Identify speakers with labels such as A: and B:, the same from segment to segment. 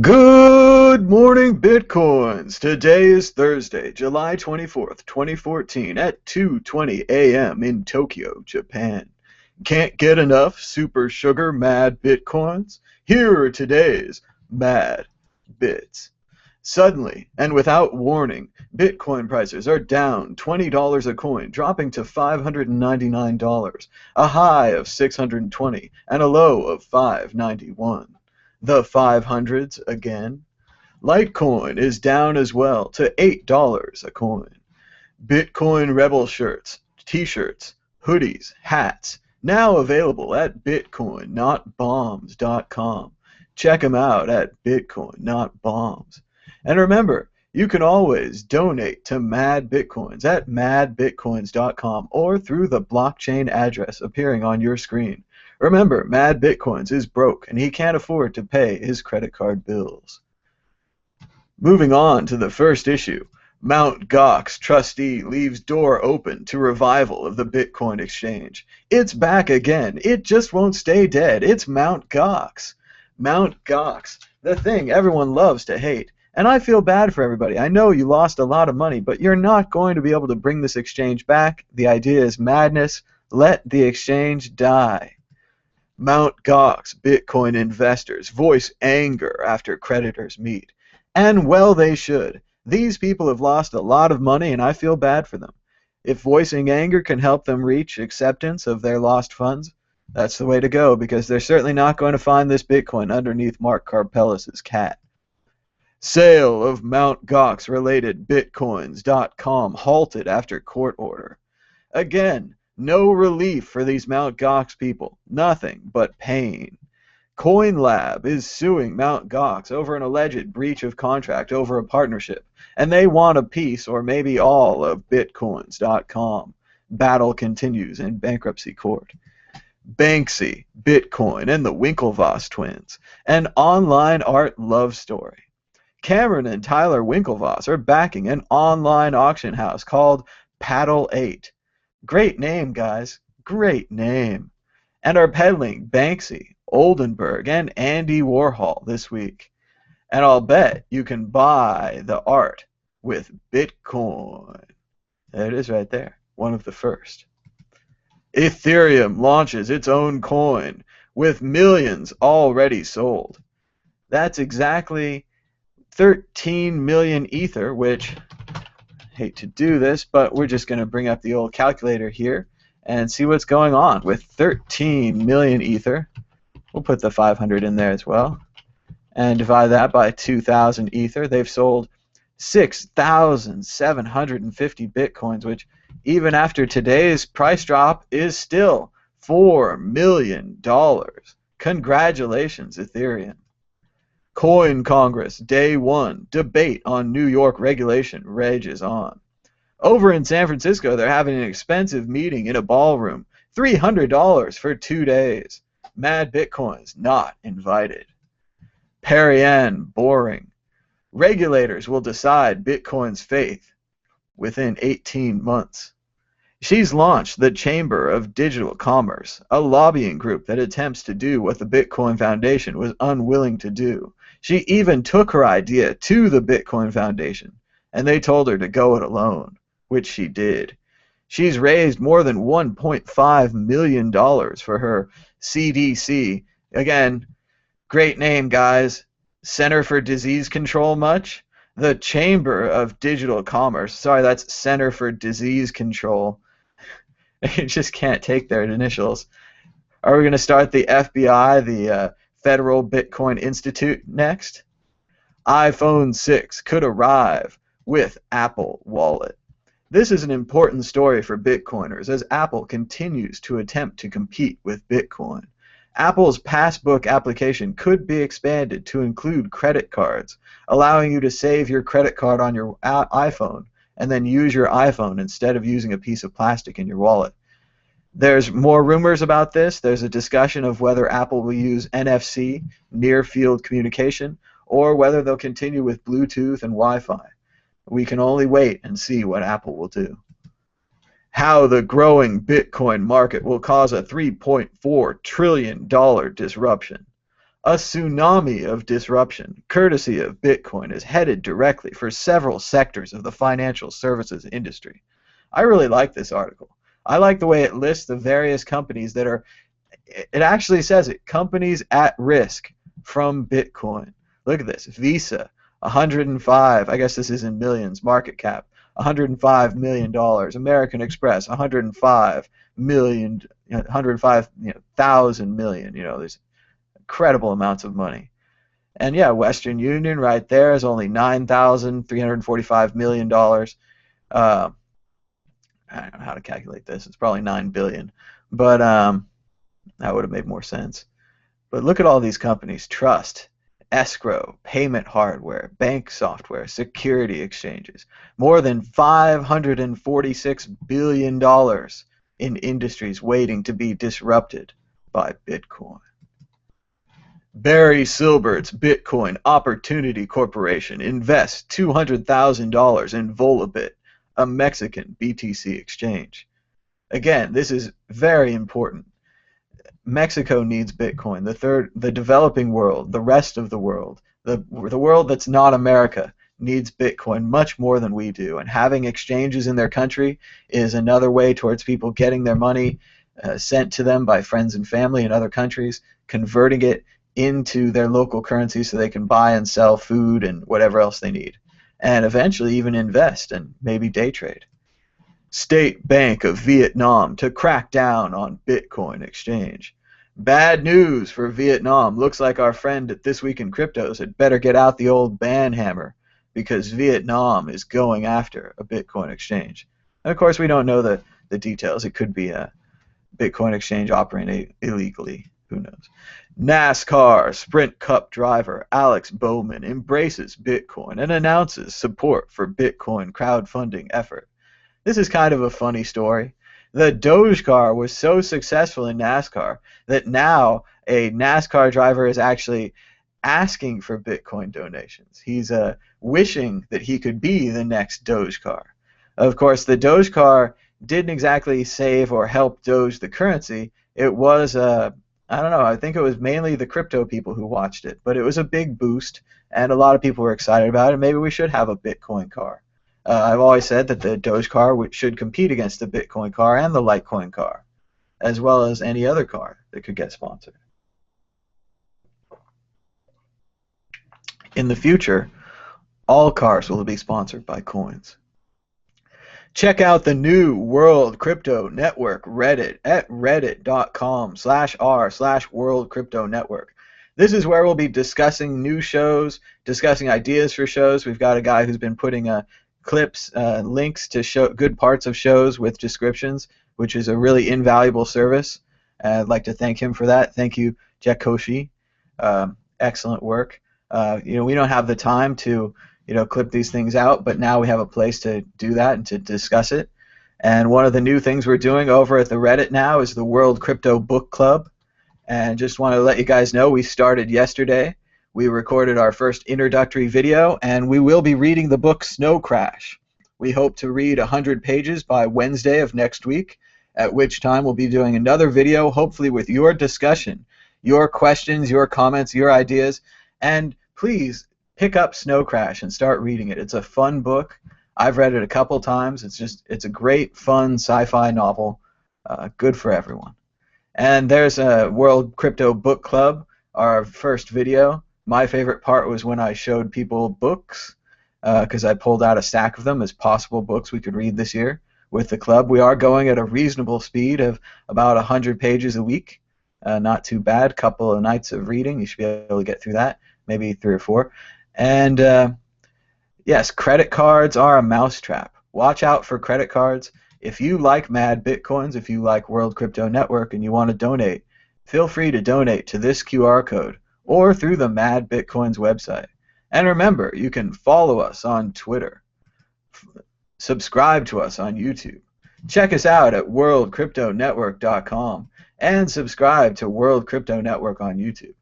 A: Good morning, Bitcoins. Today is Thursday, July 24th, 2014 at 2:20 a.m. in Tokyo, Japan. Can't get enough super sugar mad Bitcoins? Here are today's mad bits. Suddenly, and without warning, Bitcoin prices are down $20 a coin, dropping to $599, a high of $620 and a low of $591. The 500s again. Litecoin is down as well to $8 a coin. Bitcoin Rebel shirts, t-shirts, hoodies, hats, now available at bitcoinnotbombs.com. Check them out at Bitcoin Not Bombs. And remember, you can always donate to Mad Bitcoins at madbitcoins.com or through the blockchain address appearing on your screen. Remember, Mad Bitcoins is broke and he can't afford to pay his credit card bills. Moving on to the first issue, Mt. Gox trustee leaves door open to revival of the Bitcoin exchange. It's back again. It just won't stay dead. It's Mt. Gox. Mt. Gox, the thing everyone loves to hate. And I feel bad for everybody. I know you lost a lot of money, but you're not going to be able to bring this exchange back. The idea is madness. Let the exchange die. Mt. Gox Bitcoin investors voice anger after creditors meet. And well they should. These people have lost a lot of money and I feel bad for them. If voicing anger can help them reach acceptance of their lost funds, that's the way to go, because they're certainly not going to find this Bitcoin underneath Mark Karpellis' cat. Sale of Mt. Gox-related Bitcoins.com halted after court order. Again, no relief for these Mt. Gox people. Nothing but pain. CoinLab is suing Mt. Gox over an alleged breach of contract over a partnership, and they want a piece or maybe all of Bitcoins.com. Battle continues in bankruptcy court. BANKSY, Bitcoin, and the WINKLEVOSS twins. An online art love story. Cameron and Tyler Winklevoss are backing an online auction house called Paddle 8. Great name, guys. Great name. And are peddling Banksy, Oldenburg, and Andy Warhol this week. And I'll bet you can buy the art with Bitcoin. There it is right there. One of the first. Ethereum launches its own coin with millions already sold. That's exactly 13 million Ether, which, hate to do this, but we're just going to bring up the old calculator here and see what's going on with 13 million Ether. We'll put the 500 in there as well and divide that by 2,000 Ether. They've sold 6,750 Bitcoins, which even after today's price drop is still $4 million. Congratulations, Ethereum. Coin Congress, Day 1, debate on New York regulation rages on. Over in San Francisco, they're having an expensive meeting in a ballroom, $300 for 2 days. Mad Bitcoins not invited. Perianne, boring. Regulators will decide Bitcoin's fate within 18 months. She's launched the Chamber of Digital Commerce, a lobbying group that attempts to do what the Bitcoin Foundation was unwilling to do. She even took her idea to the Bitcoin Foundation, and they told her to go it alone, which she did. She's raised more than $1.5 million for her CDC. Again, great name, guys. Center for Disease Control much? The Chamber of Digital Commerce. Sorry, that's Center for Disease Control. You just can't take their initials. Are we going to start the FBI, the Federal Bitcoin Institute, next? iPhone 6 could arrive with Apple Wallet. This is an important story for Bitcoiners as Apple continues to attempt to compete with Bitcoin. Apple's Passbook application could be expanded to include credit cards, allowing you to save your credit card on your iPhone and then use your iPhone instead of using a piece of plastic in your wallet. There's more rumors about this. There's a discussion of whether Apple will use NFC, near-field communication, or whether they'll continue with Bluetooth and Wi-Fi. We can only wait and see what Apple will do. How the growing Bitcoin market will cause a $3.4 trillion disruption. A tsunami of disruption, courtesy of Bitcoin, is headed directly for several sectors of the financial services industry. I really like this article. I like the way it lists the various companies that are, it actually says it, companies at risk from Bitcoin. Look at this. Visa, 105, I guess this is in millions, market cap, $105 million. American Express, 105 million, 105,000 million. There's incredible amounts of money. And yeah, Western Union right there is only $9,345 million. I don't know how to calculate this. It's probably 9 billion. But that would have made more sense. But look at all these companies: trust, escrow, payment hardware, bank software, security exchanges. More than $546 billion in industries waiting to be disrupted by Bitcoin. Barry Silbert's Bitcoin Opportunity Corporation invests $200,000 in Volabit, a Mexican BTC exchange. Again, this is very important. Mexico needs Bitcoin. The developing world, the rest of the world, the world that's not America needs Bitcoin much more than we do. And having exchanges in their country is another way towards people getting their money sent to them by friends and family in other countries, converting it into their local currency so they can buy and sell food and whatever else they need, and eventually even invest and maybe day trade. State Bank of Vietnam to crack down on Bitcoin exchange. Bad news for Vietnam. Looks like our friend at This Week in Cryptos had better get out the old ban hammer, because Vietnam is going after a Bitcoin exchange. And of course, we don't know the details. It could be a Bitcoin exchange operating illegally. Who knows? NASCAR Sprint Cup driver Alex Bowman embraces Bitcoin and announces support for Bitcoin crowdfunding effort. This is kind of a funny story. The Doge car was so successful in NASCAR that now a NASCAR driver is actually asking for Bitcoin donations. He's wishing that he could be the next Doge car. Of course, the Doge car didn't exactly save or help Doge the currency. It was I don't know, I think it was mainly the crypto people who watched it, but it was a big boost, and a lot of people were excited about it. Maybe we should have a Bitcoin car. I've always said that the Doge car should compete against the Bitcoin car and the Litecoin car, as well as any other car that could get sponsored. In the future, all cars will be sponsored by coins. Check out the new World Crypto Network Reddit at reddit.com/r/World Crypto Network. This is where we'll be discussing new shows, discussing ideas for shows. We've got a guy who's been putting clips, links to good parts of shows with descriptions, which is a really invaluable service. I'd like to thank him for that. Thank you, Jakoshi. Excellent work. We don't have the time to clip these things out, but now we have a place to do that and to discuss it. And one of the new things we're doing over at the Reddit now is the World Crypto Book Club. And just want to let you guys know, we started yesterday. We recorded our first introductory video, and we will be reading the book Snow Crash. We hope to read 100 pages by Wednesday of next week, at which time we'll be doing another video, hopefully with your discussion, your questions, your comments, your ideas. And please pick up Snow Crash and start reading it. It's a fun book. I've read it a couple times. It's a great, fun sci-fi novel, good for everyone. And there's a World Crypto Book Club, our first video. My favorite part was when I showed people books, because I pulled out a stack of them as possible books we could read this year with the club. We are going at a reasonable speed of about 100 pages a week. Not too bad. Couple of nights of reading. You should be able to get through that, maybe 3 or 4. And yes, credit cards are a mousetrap. Watch out for credit cards. If you like MadBitcoins, if you like World Crypto Network and you want to donate, feel free to donate to this QR code or through the MadBitcoins website. And remember, you can follow us on Twitter, subscribe to us on YouTube, check us out at worldcryptonetwork.com, and subscribe to World Crypto Network on YouTube.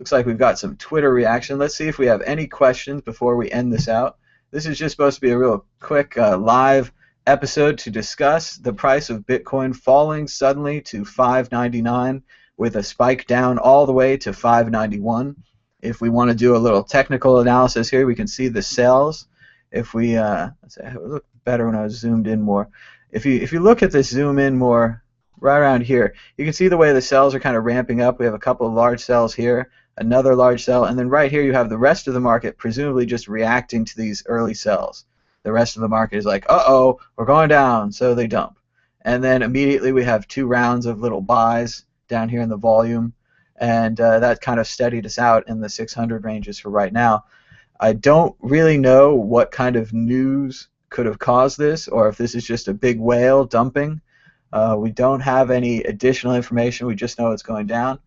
A: Looks like we've got some Twitter reaction. Let's see if we have any questions before we end this out. This is just supposed to be a real quick live episode to discuss the price of Bitcoin falling suddenly to $5.99 with a spike down all the way to 591. If we want to do a little technical analysis here, we can see the sells. If we let's say, it would look better when I was zoomed in more. If you look at this zoom in more right around here, you can see the way the sells are kind of ramping up. We have a couple of large sells here, another large sell, and then right here you have the rest of the market presumably just reacting to these early sells. The rest of the market is like, uh-oh, we're going down, so they dump. And then immediately we have 2 rounds of little buys down here in the volume, and that kind of steadied us out in the 600 ranges for right now. I don't really know what kind of news could have caused this, or if this is just a big whale dumping. We don't have any additional information. We just know it's going down.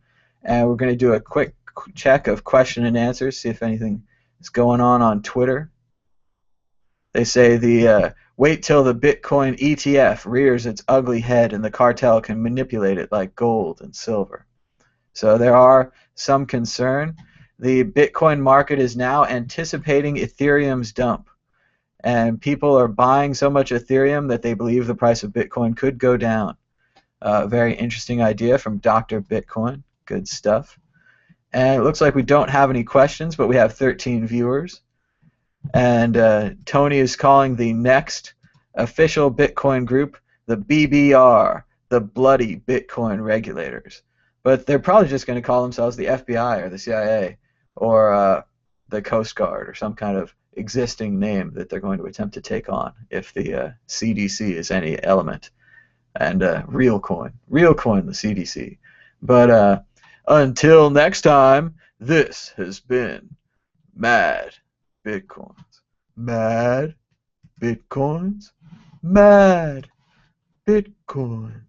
A: And we're going to do a quick check of question and answers, see if anything is going on Twitter. They say the wait till the Bitcoin ETF rears its ugly head and the cartel can manipulate it like gold and silver. So there are some concern. The Bitcoin market is now anticipating Ethereum's dump. And people are buying so much Ethereum that they believe the price of Bitcoin could go down. Very interesting idea from Dr. Bitcoin. Good stuff. And it looks like we don't have any questions, but we have 13 viewers. And Tony is calling the next official Bitcoin group the BBR, the Bloody Bitcoin Regulators. But they're probably just going to call themselves the FBI or the CIA or the Coast Guard or some kind of existing name that they're going to attempt to take on if the CDC is any element. And real coin the CDC. But until next time, this has been Mad Bitcoins. Mad Bitcoins. Mad Bitcoins.